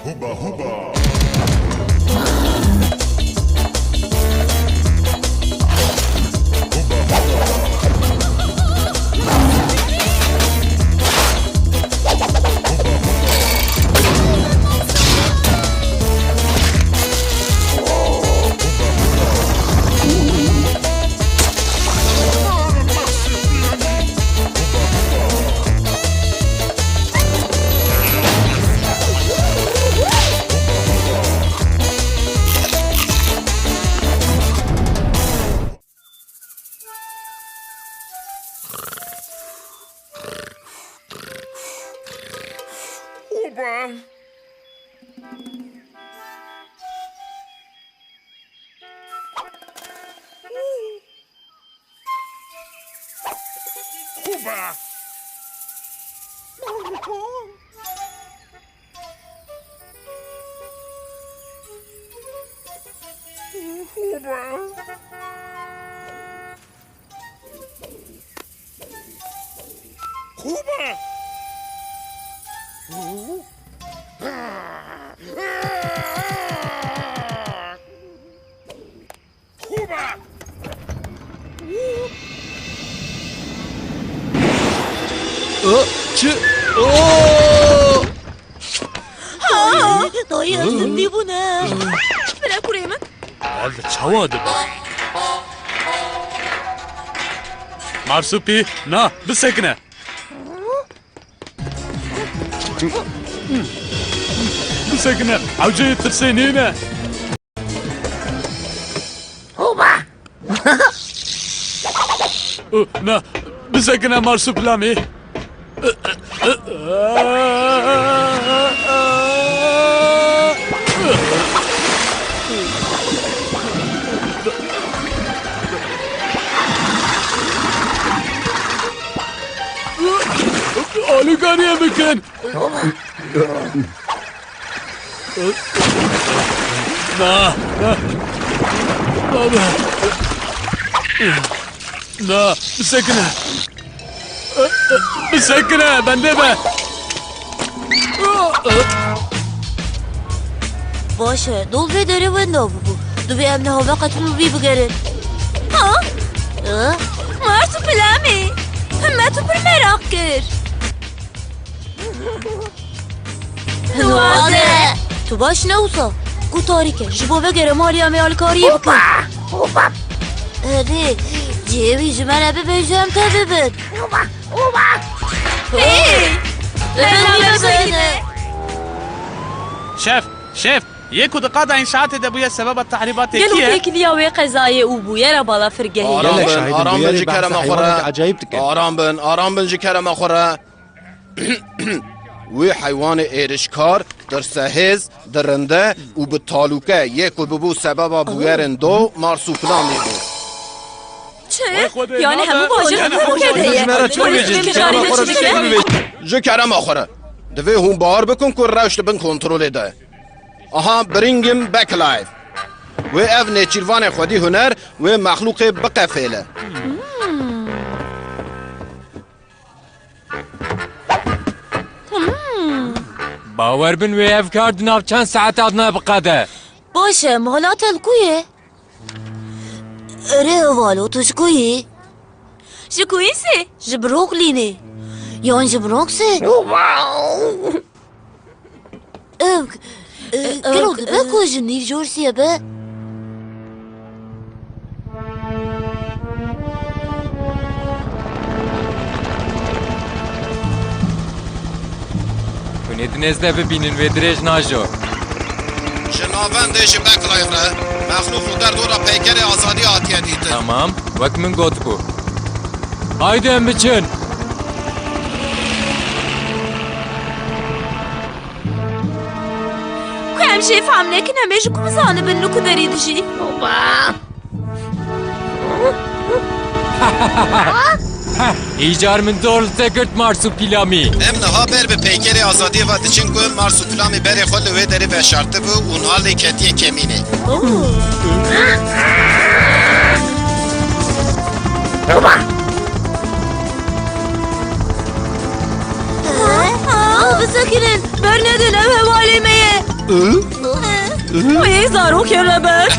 Huba huba. Huba. Huba. Huba. Huba. Dayı şimdi bu ne? Bırak buraya mı? هذا شواذب مرسوبي نا بالسكنة بالسكنة عوجي ترسين هنا نا بالسكنة مرسوب لامي آلوگاری بکن نه نه بابا نه بسکنه بسکنه بنده به باشه دول به داره و نو ببو دو به امنه هوا قطمو بی بگرن ها؟ مارسو پلامی همه تو پر merak kır Nuade Tu baş ne olsa Ku tarike Jibo ve gere maliye mealkariye bakın Hadi Cevi jümene bebeceğim tabi ben Hey Ben söyle شيف يكو دقادة إنشاءات دبوية سبب التحريبات Gel o هيك pekiliya ve kazayı ubu yere bala firgehi Gelek بن şahidim آرام bu بن yeri جكرم bahse hayvanat أخرى acayip diken. آرام بن جكرم أخرى وی حیوان ایرشکار در سهز درنده و به تالوکه یک و ببو سبب بویرن دو مارسوپلامی بود Çe yani hem bu başı hem bu جکرم آخره دوی هم بار بکن که رشت بن کنترول ده آها برینگم بک لایف و اف نیچیروان خودی هنر و مخلوق بقفیله باور بن وی افکار دناو چند ساعت adına بقاده باشه مالات الکویه اره والو تو شکویی شکویی سی جبروکلی نه یان جبروک سی گلو دبه کجا نیف جورسیه به کنید نزده ببینین و درج ناجو جنابان دیش بک لایف ره مخلوق در دورا پیکر آزادی آتیه دیده Tamam وک من گوت بو haydi em biçin که همشه فهم نکن همه جو کمزانه بن نکو دارید جی ایجار من دول تکرت مارسو پیلامی ام نها بر به پیکر آزادی و دچین کو مارسوپلامی بر خود و دری به شرط بو اون حال کتی کمینه بسکنن برندن ev hevalemeye وی زارو کلبک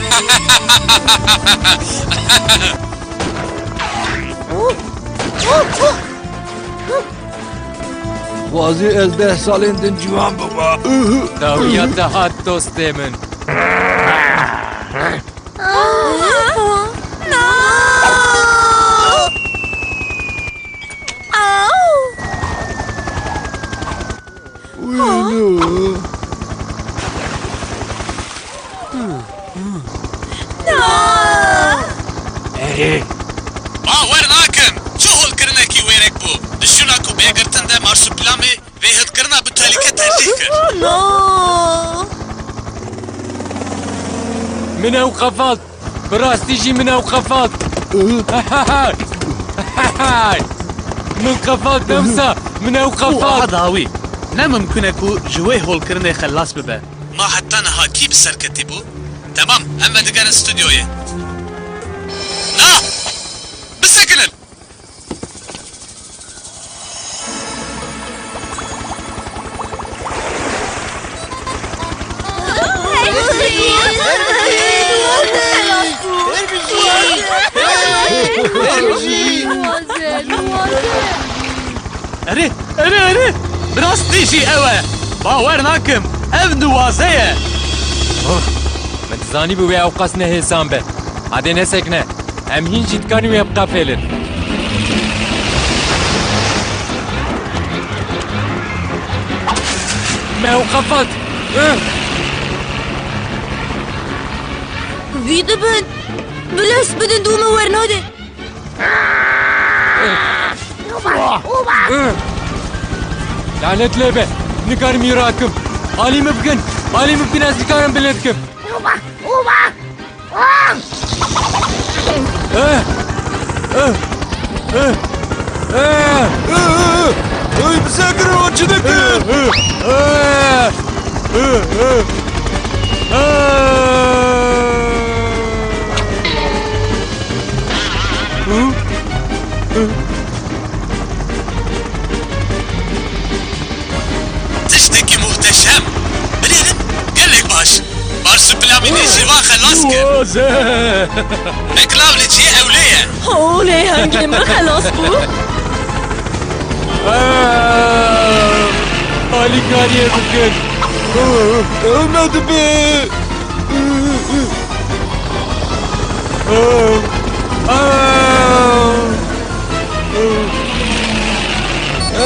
وازی از 10 سالین دن جوان بابا. داویت دهات دوستی من. باور ناکم چه هولکرنه کی ویرک بو دشونا کو بیگرتن ده مارسوپلامی وی هدکرنا bu tehlike tercih kir. من اوقفات براستی جی من اوقفات. من قفات نمسا من او اوقفات. داوی نه ممکنه کو جوی هولکرنه خلاص ببه. ما حتی نها کی بسرکتی بو؟ تمام هم دیگر استودیویه. نه بسکنن. اره اره اره براستی جی اوه باور ناکم ev nuwazeye. من تزانی بو وی اوقاس نه حسام به. هده نسکنه. هم هین جیتکانی وی ابقا فیلن. من اوقفات. وی دبن بلس بدن دوم ورناده لعنت لبه نکار میراکم حالی مبکن از نکارم بلدکم Ay bize o çiğdeki. Tişteki muhteşem. Bilin gelek baş. Marsuplamini jiva خلاص kir. Reklamlici evliye. حوله هنگی من خلاص بود حالی کاریه بکن Ölmedi be.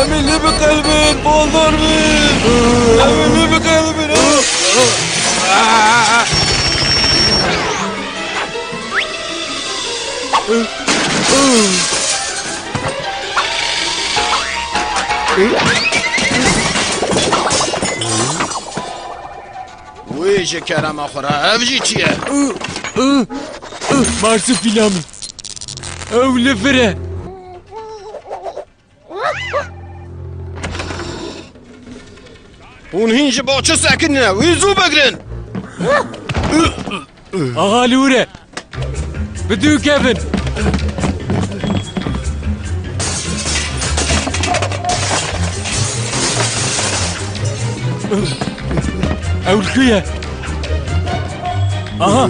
Eminli bir kalbin, bollar mı? Eminli bir kalbin. وی جی کرم آخورا ev jî çiye? Marsupilami ev lefere Hûn hîn ji bo çi sekinine wî zû bigirin. ahali ure بدو كيفن اول كويه اها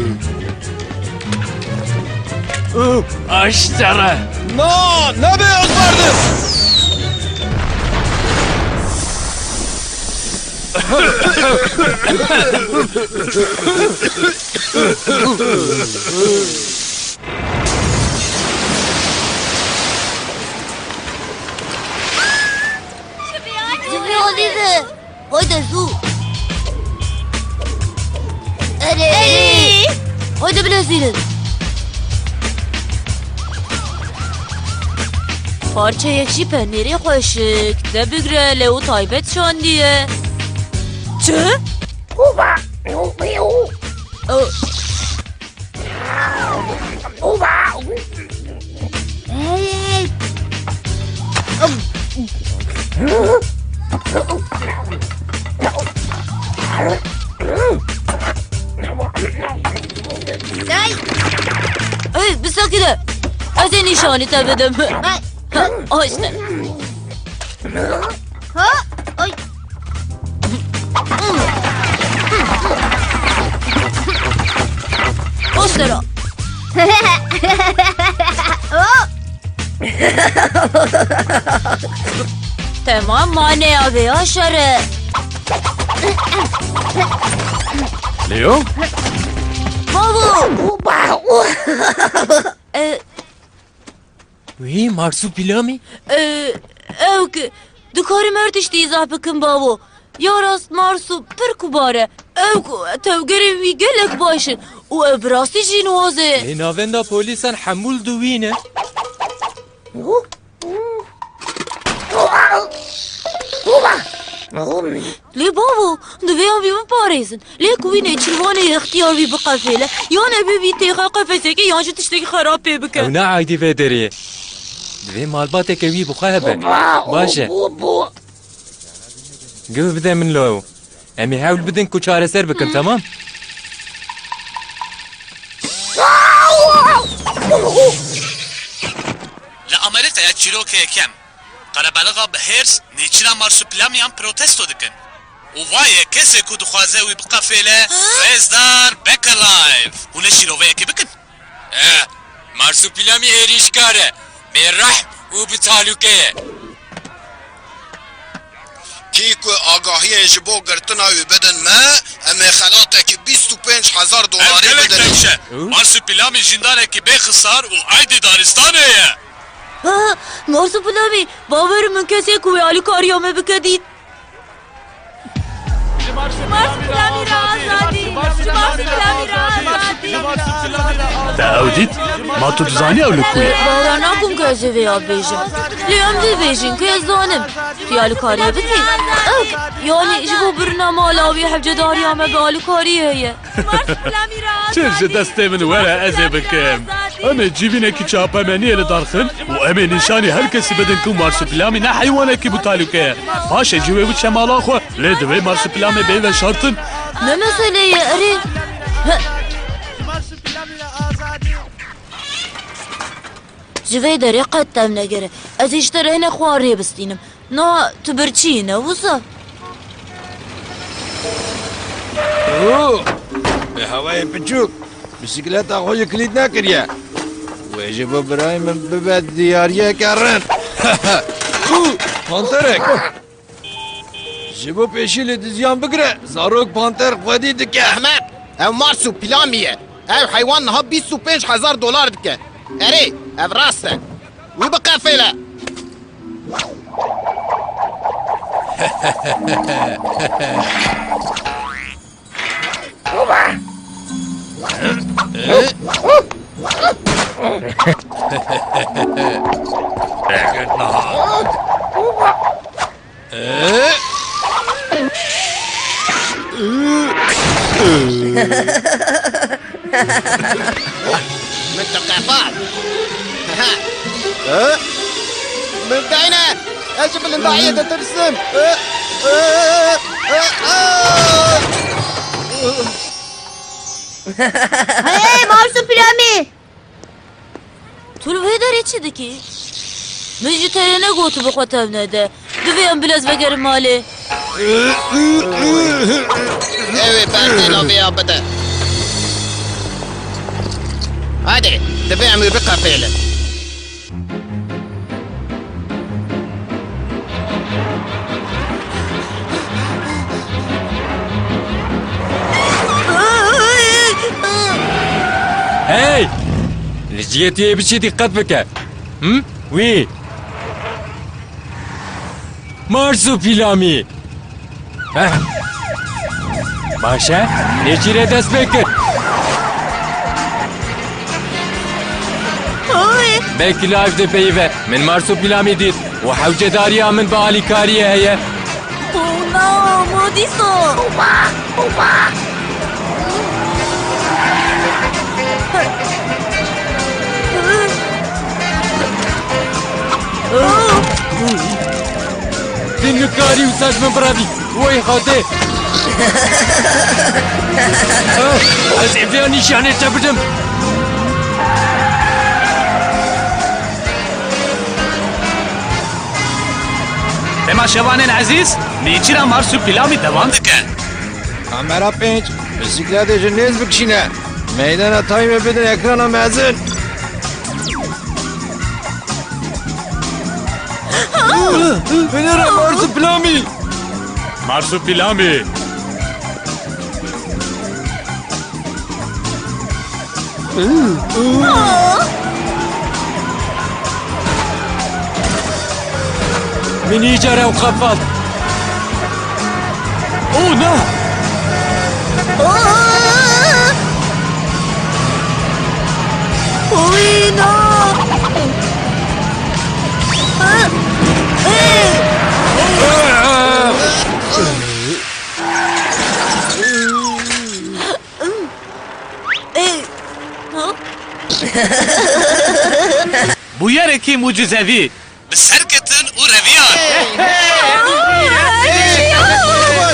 اشترى Na, ne beyaz vardı? زمین عزیزه هایده زو اره هایده بلازیره parça yekşi peniri koşuk de bigre leu taybet şandiye çı? Uba Hey Hey bir sakine az nişanı tabedim Ha işte Ha ay Ostera. Tamam mane abi aşağı. Leo? Babu. Wî marsupilami? Ew ki dikarî mer tiştî îzah bikim babo. Ya rast marsu pir kubare. Ew ku tevgerên wî gelek baş in û ev bi rastî jî niwaz e. Lê navenda polîsan hemûl dûîne. Lê babo divê em vî min parêzin. Lê ku wî nêçîrvanê ixtiyar wî biqefêle yan ebê wî têxa qefesekê yan jî tiştekî xerab pê bike. Ew neaydî vê derê. Divê malbateke wî bixwe hebe. Baş e. Giv bide min lo. Em ê hewl bidin ku çareser bikin, tamam? Li Amerîkaya çîrokê kem. Qerebeliga bi hêrs nêçîra marsupilamiyan protesto dikin. û wayê kesê ku dixwaze wî biqefêle Rêzdar Becker Live. Hûn ê şîroveyekê bikin. Marsupilami êrîşkar e. Bêrehm û bi talûkeye. کی کو آگاهی ji bo girtina wî bidin me em ê xelatekî 25,000 Ev dolarê gelek bidin. demşe. Marsupilami jindarekî bêxisar û aydê daristanê ye. Ha, marsupilami bawerim min kesê ku wê alîkariya me bike dît. Marsupilami ra azadî. Marsupilami ra azadî. Te ew dît? Ma tu dizanî ew li ku ye? Bawra nakum ku ez ê vê ya bêjim. Lê em dibêjin ku ez zanim. Tu yê alîkariye bikî. Ew, yanî ji bo birina mala wî hevcedariya me bi alîkariyê heye. Marsupilami ra azadî. Çir ji destê min were ez ê bikim. Em ê cîvînekî çapemeniyê li darxin û em ê nîşanî her kesî bidin ku marsupilami ne heywanekî bu talûke ye. Paş ê cî wê biçe mala xwe. Lê divê marsupilame bê ve şartin. Ne meseleye erê? Ji vê derê qet tem negere. Ez îşte rehne xwe rê bistînim. Na tu birçî ne wisa? Bi hewayê piçûk. Bisikleta xwe yê kilît nekiriye. Wê ji bo birayê min bibe diyariyeke rin. Panterek. Ji bo pêşî lê dizyan bigire. Zarok panter xwedî dike. Ahmet ev marsupilami ye. Ev heywan niha 25,000 dolar dike. Erê ev rast e. Wî biqefêle. من ثقافات من داينة اجب الانضاعية ترسم Hey marsupilami! Tu li vê derê çi dikî? Min ji te yê negot bi xwe tevne de. Divê em bilez vegerim malê. Evet ben de lobiya bide. Hadi تبيع بقى فعلا. Hey! Lijiyetiye bir şey dikkat beke. Hı? Oui. Marsupilami. Heh. Başa, necire dest bekir. Belki live de beyve. Min marsupilami dit. Ve havcedariya min baali kariye heye. No, Modiso. Din kari usaj min bravi. Vay hadi. Az evde nişane çapırdım. Temaşevanên ezîz, nêçîra marsupîlamî devam dike. Kamera 5, bisikletê ji nêz bikişîne. Meydana time bedin ekrana mezun. Fener'e marsupilami. Marsupilami. من يجرى وخفض اوه لا وينو Bu yerekî mucizevî. Bi serketin û reviyan.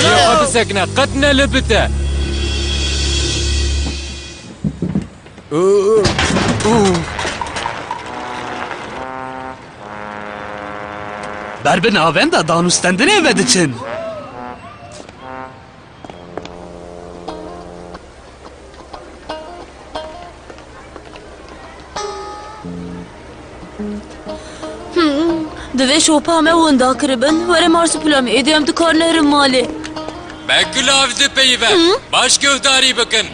يا بسكنا قتنا لبته Berbin avenda danûstendinê ve diçin. Divê şopa me winda kiribin were marsupilami êdî em dikar nerin malê. بكلاف دي بيبه باش كوتاري بكن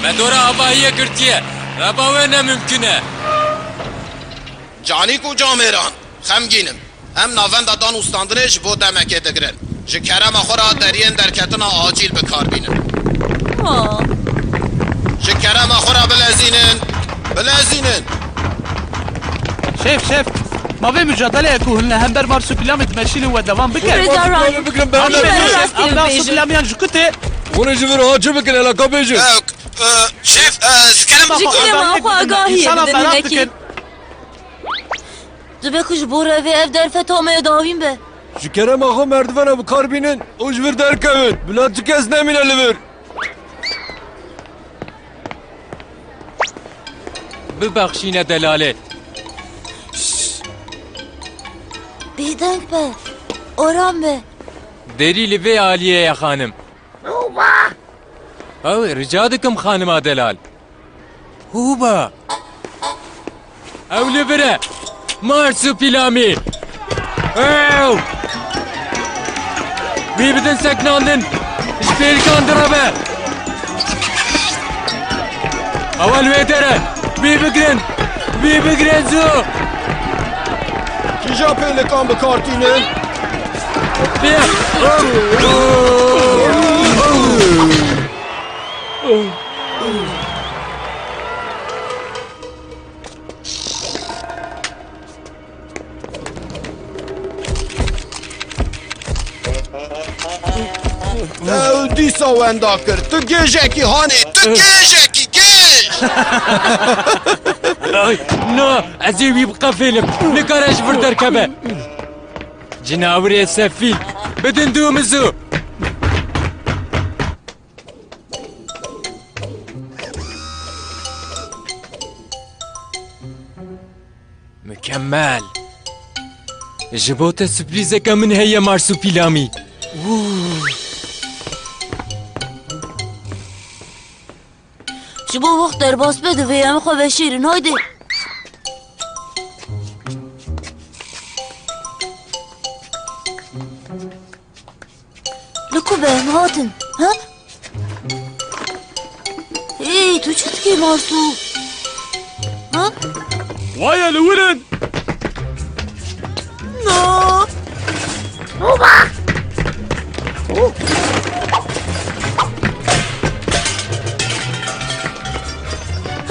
مدورا اباهيه كرتيه رباوه ممكنه Canîk û camêran, xemgînim. Em navenda dan û standinê ji bo demekê digirin. Ji kerema xwe re deriyên derketina acîl bikarbînin. Ha. Ji kerema xwe re bilezînin. Bilezînin. Şef. Mavê mücadeleye ku hûn li hember marsupilamê dimeşînin we devam bike. Rêza rast. Bikrim Ben ben. rastî Em bêjim. marsupilamiyan ji kutê. Bunu jivir acı bikin hele kabecik. Şef, zikerim Ji kirê me xwe agahiyê İnsana bidin ferah hinekî. dikin. Divê ku ji bo revê ev derfeta me dawîn be. Şu kerem ağa merdivene bu karbinin. O jivir derkevin. Bilatçı kes nemine livir. ببخشينا دلاله Bêdeng be. Oran be. ديري لفي عاليه يا خانم او رجادكم خانم دلال هوبا او لبره مارسو بيلامي او بي بدن سكناندن شبيل كان دربه اول ويتره بي بگرن زو Kîja pêlekan bikartînin. بيه Dîsa wenda kir. Tu gêjekî hanê. Tu gêjekî gêj. نو عزيوي بقى فيلم نكرش بردر كبه جناوري السفيل بدن دومزو مكمل جبوت سبريزة كمن هي مارسوبيلامي Ji bo wext derbas be divê em xwe veşîrin haydi. Li ku be em hatin. Ha? Hey tu çi dikî Marsu? Ha? Vay li wirin. No.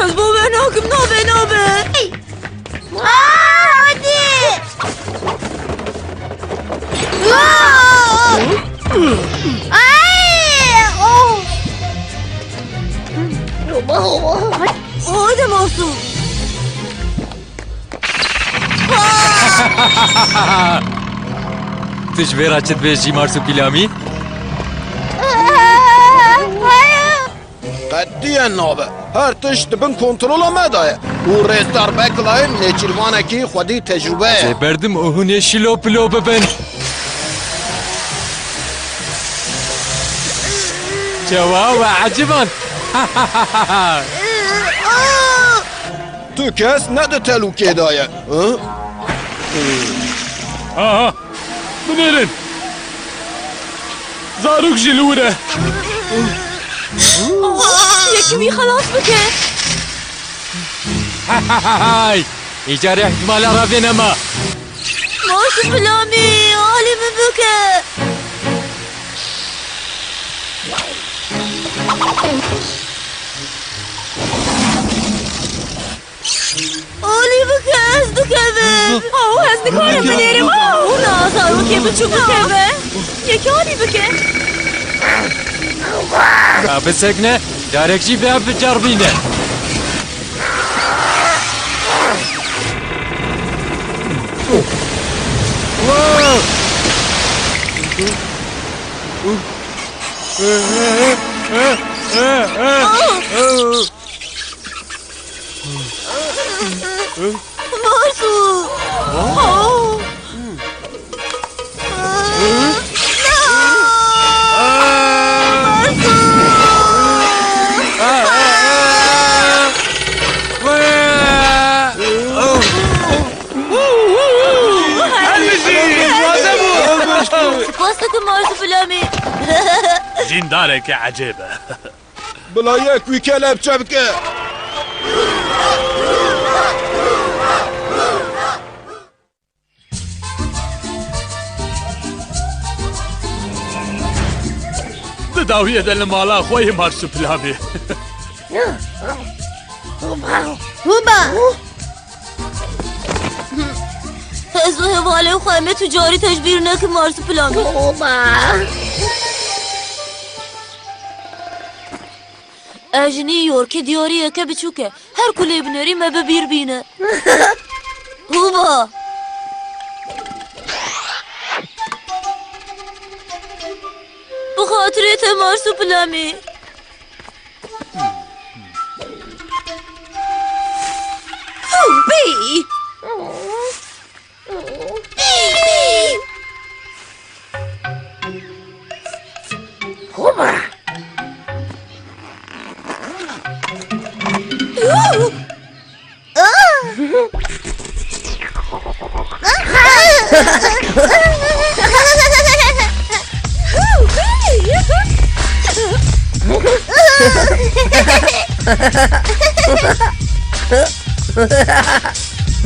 Ez bo ve nakim nabe. Hadi. Haydi Marsu. تجبيرا تبيجي مارسوبيلامي Qetiyen nabe. Her tiş dibin kontrola me daye. û rêzdar Beklayê nêçîrvanekî xwedî tecrübe ye. بردم اوهوني شلو بلو ببن جواب عجبا Tu kes ne de telûkê daye. Aha. Binirin. Zarok jilure. یکی وی خلاص بکه Hay. İcare ihtimali aravin ama. مارسو پلامی حالی من بکه حالی بکه از دو کبه او از نکارم بلیرم او نه زارو که بچو بکه یکی حالی بکه Abi sekne. Carekçi ve abi carbine. مارسو سپاس که مارسو پلامی جیندارێکی عجێبە Bila yek wî kelepçe bike. دداویەدە لە ماڵا خۆی مارسوپلامێ هوبا از حواله خواهمه تجاری تجبیر نکن مارسو پلامی اجنی یورک دیاریه که بچوکه هر کلی بنری ما ببیر بینه هوبا بخاطرت مارسو پلامی بی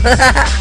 Ha ha ha!